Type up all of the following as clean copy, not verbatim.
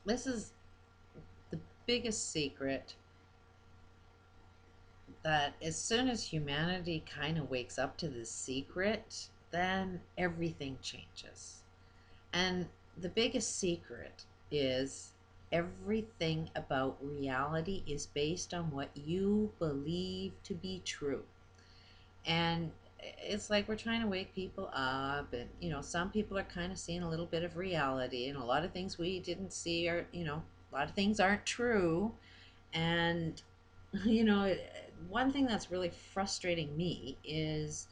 This is the biggest secret, that as soon as humanity kind of wakes up to this secret, then everything changes. And the biggest secret is everything about reality is based on what you believe to be true. And it's like we're trying to wake people up, and some people are kind of seeing a little bit of reality, and a lot of things we didn't see are, a lot of things aren't true. And you know one thing that's really frustrating me is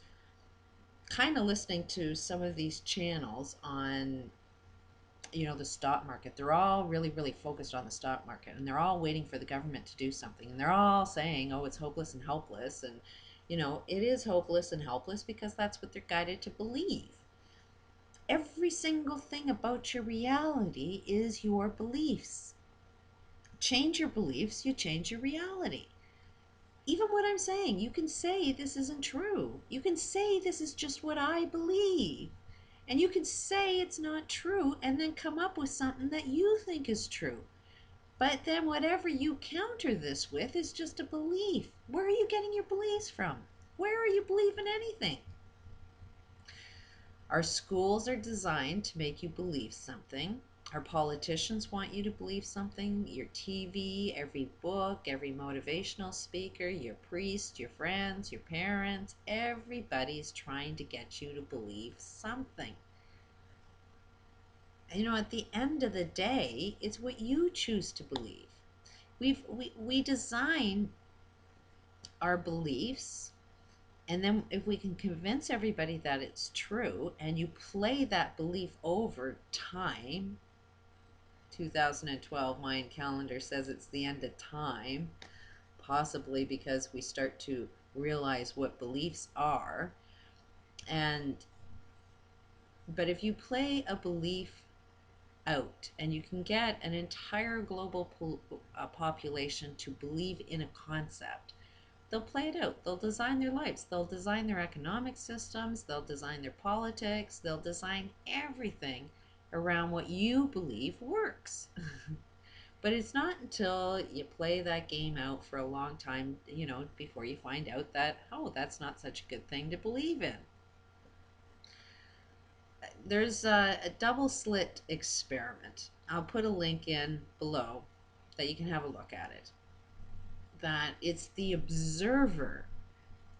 kind of listening to some of these channels on the stock market. They're all really, really focused on the stock market, and they're all waiting for the government to do something. And they're all saying, oh, it's hopeless and helpless. And, it is hopeless and helpless because that's what they're guided to believe. Every single thing about your reality is your beliefs. Change your beliefs, you change your reality. Even what I'm saying, you can say this isn't true. You can say this is just what I believe. And you can say it's not true and then come up with something that you think is true. But then whatever you counter this with is just a belief. Where are you getting your beliefs from? Where are you believing anything? Our schools are designed to make you believe something. Our politicians want you to believe something. Your TV, every book, every motivational speaker, your priest, your friends, your parents, everybody's trying to get you to believe something. At the end of the day, it's what you choose to believe. We design our beliefs, and then if we can convince everybody that it's true, and you play that belief over time. 2012 Mayan calendar says it's the end of time, possibly because we start to realize what beliefs are. And but if you play a belief out and you can get an entire global population to believe in a concept, they'll play it out. They'll design their lives, they'll design their economic systems, they'll design their politics, they'll design everything around what you believe works. But it's not until you play that game out for a long time, before you find out that, oh, that's not such a good thing to believe in. There's a double slit experiment. I'll put a link in below that you can have a look at it. That it's the observer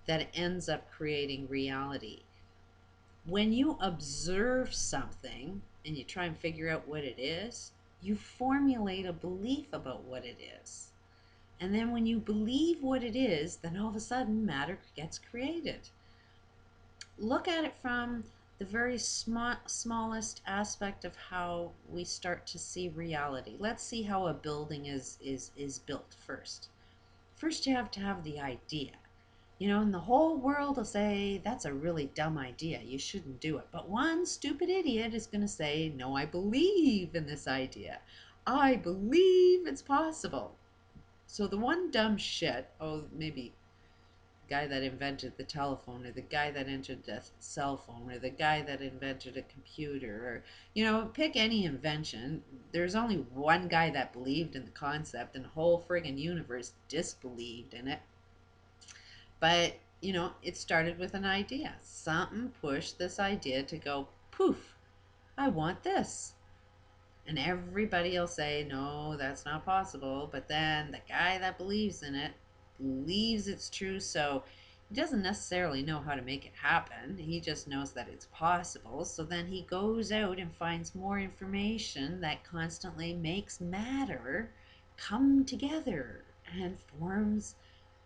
that ends up creating reality. When you observe something and you try and figure out what it is, you formulate a belief about what it is. And then when you believe what it is, then all of a sudden matter gets created. Look at it from the very smallest aspect of how we start to see reality. Let's see how a building is built first. First, you have to have the idea. And the whole world will say, that's a really dumb idea. You shouldn't do it. But one stupid idiot is going to say, no, I believe in this idea. I believe it's possible. So the one dumb shit, oh, maybe guy that invented the telephone, or the guy that invented the cell phone, or the guy that invented a computer, or pick any invention. There's only one guy that believed in the concept, and the whole friggin' universe disbelieved in it. But it started with an idea. Something pushed this idea to go poof, I want this. And everybody will say, no, that's not possible. But then the guy that believes in it believes it's true. So he doesn't necessarily know how to make it happen. He just knows that it's possible. So then he goes out and finds more information that constantly makes matter come together and forms.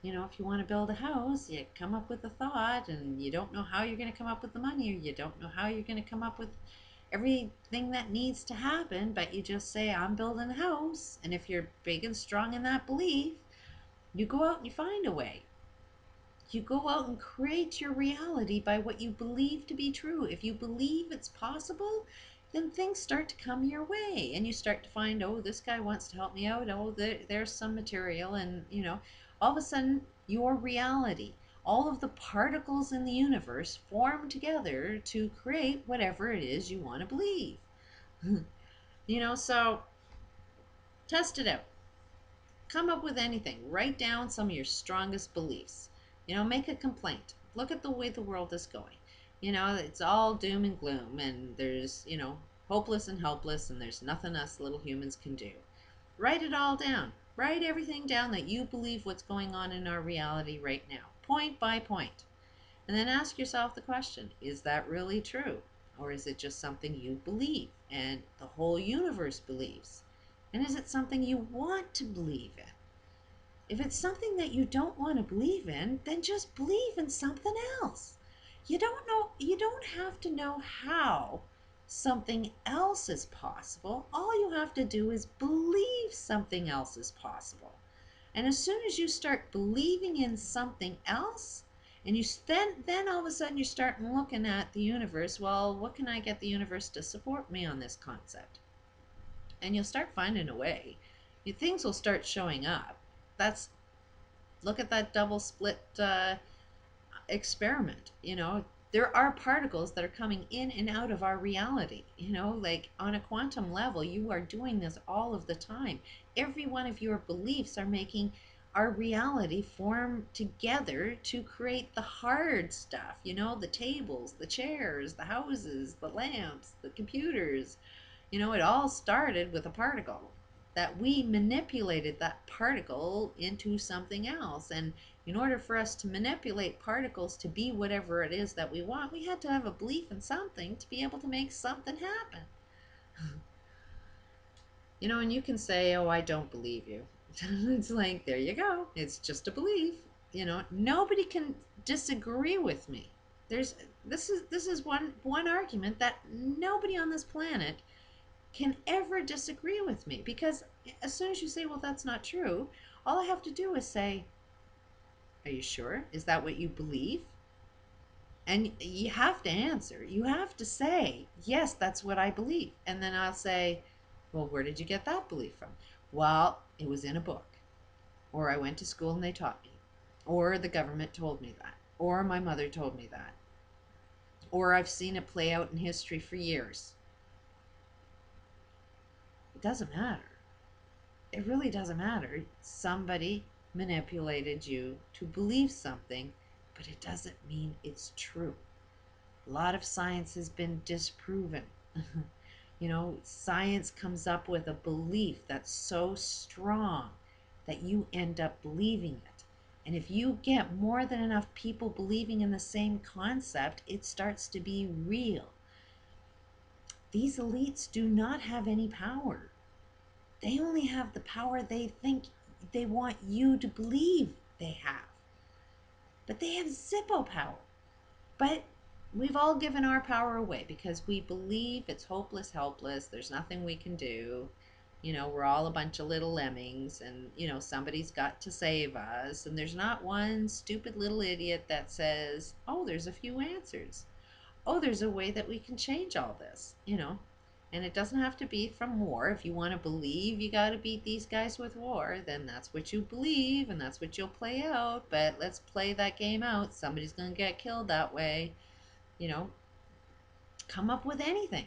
If you want to build a house, you come up with a thought, and you don't know how you're going to come up with the money, or you don't know how you're going to come up with everything that needs to happen, but you just say, I'm building a house. And if you're big and strong in that belief, you go out and you find a way. You go out and create your reality by what you believe to be true. If you believe it's possible, then things start to come your way, and you start to find, oh, this guy wants to help me out. Oh, there's some material, and all of a sudden, your reality, all of the particles in the universe form together to create whatever it is you want to believe. So Test it out. Come up with anything. Write down some of your strongest beliefs. Make a complaint. Look at the way the world is going. It's all doom and gloom, and there's, hopeless and helpless, and there's nothing us little humans can do. Write it all down. Write everything down that you believe what's going on in our reality right now, point by point. And then ask yourself the question, is that really true? Or is it just something you believe and the whole universe believes? And is it something you want to believe in? If it's something that you don't want to believe in, then just believe in something else. You don't have to know how something else is possible. All you have to do is believe something else is possible. And as soon as you start believing in something else, and then all of a sudden you start looking at the universe, well, what can I get the universe to support me on this concept? And you'll start finding a way. Things will start showing up. That's Look at that double split experiment. There are particles that are coming in and out of our reality. Like on a quantum level, you are doing this all of the time. Every one of your beliefs are making our reality form together to create the hard stuff, the tables, the chairs, the houses, the lamps, the computers. It all started with a particle that we manipulated that particle into something else. And in order for us to manipulate particles to be whatever it is that we want, we had to have a belief in something to be able to make something happen. And you can say, oh, I don't believe you. It's like, there you go. It's just a belief. Nobody can disagree with me. This is one argument that nobody on this planet can ever disagree with me, because as soon as you say, well, that's not true, all I have to do is say, are you sure? Is that what you believe? And you have to answer. You have to say, yes, that's what I believe. And then I'll say, well, where did you get that belief from? Well, it was in a book, or I went to school and they taught me, or the government told me that, or my mother told me that, or I've seen it play out in history for years. It doesn't matter. It really doesn't matter. Somebody manipulated you to believe something, but it doesn't mean it's true. A lot of science has been disproven. Science comes up with a belief that's so strong that you end up believing it. And if you get more than enough people believing in the same concept, it starts to be real. These elites do not have any power. They only have the power they think they want you to believe they have. But they have Zippo power. But we've all given our power away because we believe it's hopeless, helpless. There's nothing we can do. We're all a bunch of little lemmings, and, somebody's got to save us. And there's not one stupid little idiot that says, oh, there's a few answers. Oh, there's a way that we can change all this, And it doesn't have to be from war. If you want to believe you got to beat these guys with war, then that's what you believe and that's what you'll play out. But let's play that game out. Somebody's going to get killed that way. Come up with anything.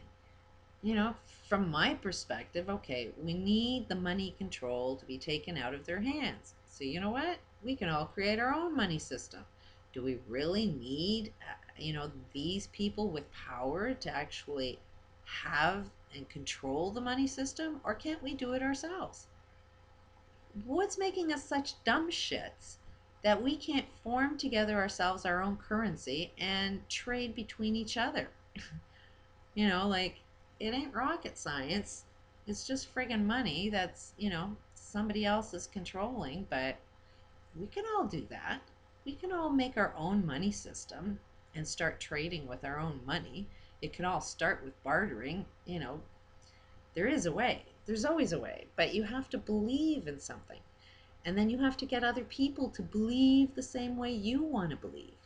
From my perspective, okay, we need the money control to be taken out of their hands. So you know what? We can all create our own money system. Do we really need, these people with power to actually have and control the money system, or can't we do it ourselves? What's making us such dumb shits that we can't form together ourselves our own currency and trade between each other? Like, it ain't rocket science. It's just friggin' money that's, somebody else is controlling, but we can all do that. We can all make our own money system and start trading with our own money. It can all start with bartering. There is a way. There's always a way, but you have to believe in something. And then you have to get other people to believe the same way you want to believe.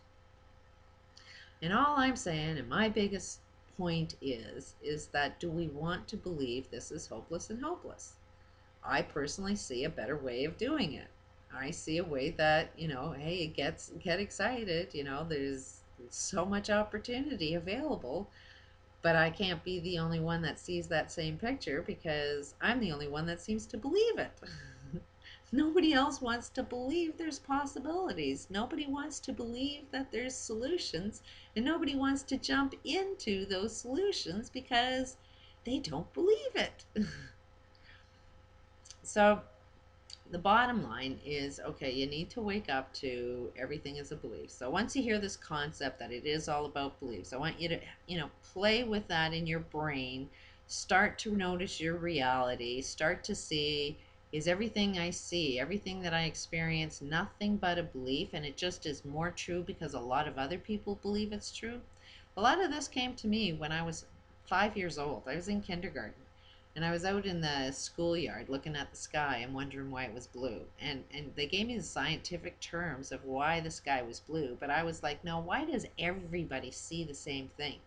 And all I'm saying, and my biggest point is that, do we want to believe this is hopeless and helpless? I personally see a better way of doing it. I see a way that, hey, get excited, there's so much opportunity available, But I can't be the only one that sees that same picture because I'm the only one that seems to believe it. Nobody else wants to believe there's possibilities. Nobody wants to believe that there's solutions, and nobody wants to jump into those solutions because they don't believe it. So the bottom line is, okay, you need to wake up to everything is a belief. So once you hear this concept that it is all about beliefs, I want you to, play with that in your brain. Start to notice your reality. Start to see, is everything I see, everything that I experience, nothing but a belief, and it just is more true because a lot of other people believe it's true? A lot of this came to me when I was 5 years old. I was in kindergarten. And I was out in the schoolyard looking at the sky and wondering why it was blue. And they gave me the scientific terms of why the sky was blue. But I was like, no, why does everybody see the same thing?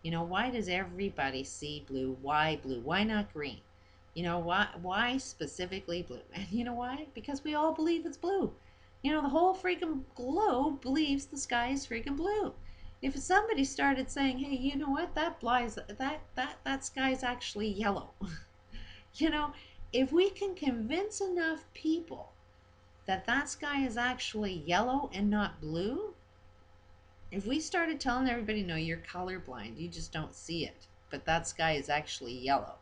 Why does everybody see blue? Why blue? Why not green? Why specifically blue? And you know why? Because we all believe it's blue. The whole freaking globe believes the sky is freaking blue. If somebody started saying, hey, you know what, that sky is actually yellow. you know if we can convince enough people that that sky is actually yellow and not blue, if we started telling everybody, no, you're colorblind, you just don't see it, but that sky is actually yellow,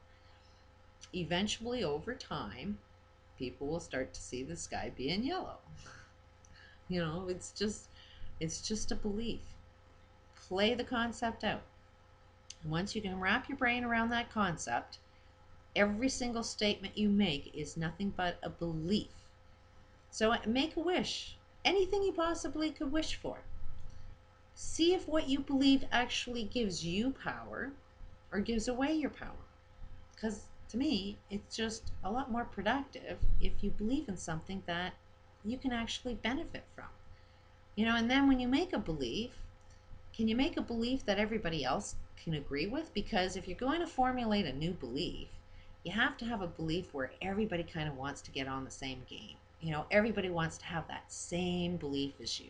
eventually over time people will start to see the sky being yellow. It's just a belief. Play the concept out. Once you can wrap your brain around that concept, every single statement you make is nothing but a belief. So make a wish, anything you possibly could wish for. See if what you believe actually gives you power or gives away your power. Because to me, it's just a lot more productive if you believe in something that you can actually benefit from. And then when you make a belief, can you make a belief that everybody else can agree with? Because if you're going to formulate a new belief, you have to have a belief where everybody kind of wants to get on the same game. Everybody wants to have that same belief as you.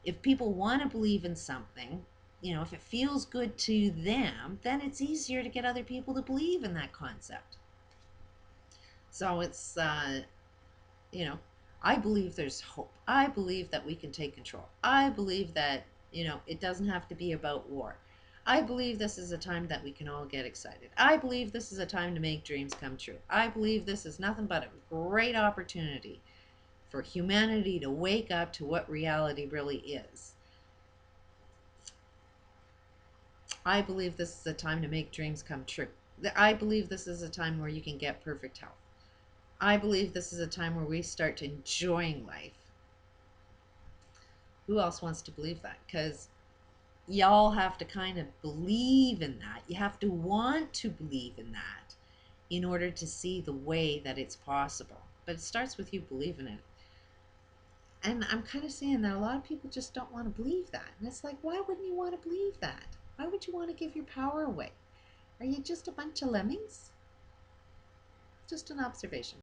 If people want to believe in something, if it feels good to them, then it's easier to get other people to believe in that concept. So it's, I believe there's hope. I believe that we can take control. I believe that, it doesn't have to be about war. I believe this is a time that we can all get excited. I believe this is a time to make dreams come true. I believe this is nothing but a great opportunity for humanity to wake up to what reality really is. I believe this is a time to make dreams come true. I believe this is a time where you can get perfect health. I believe this is a time where we start enjoying life. Who else wants to believe that? Because y'all have to kind of believe in that. You have to want to believe in that in order to see the way that it's possible. But it starts with you believing it. And I'm kind of seeing that a lot of people just don't want to believe that. And it's like, why wouldn't you want to believe that? Why would you want to give your power away? Are you just a bunch of lemmings? Just an observation.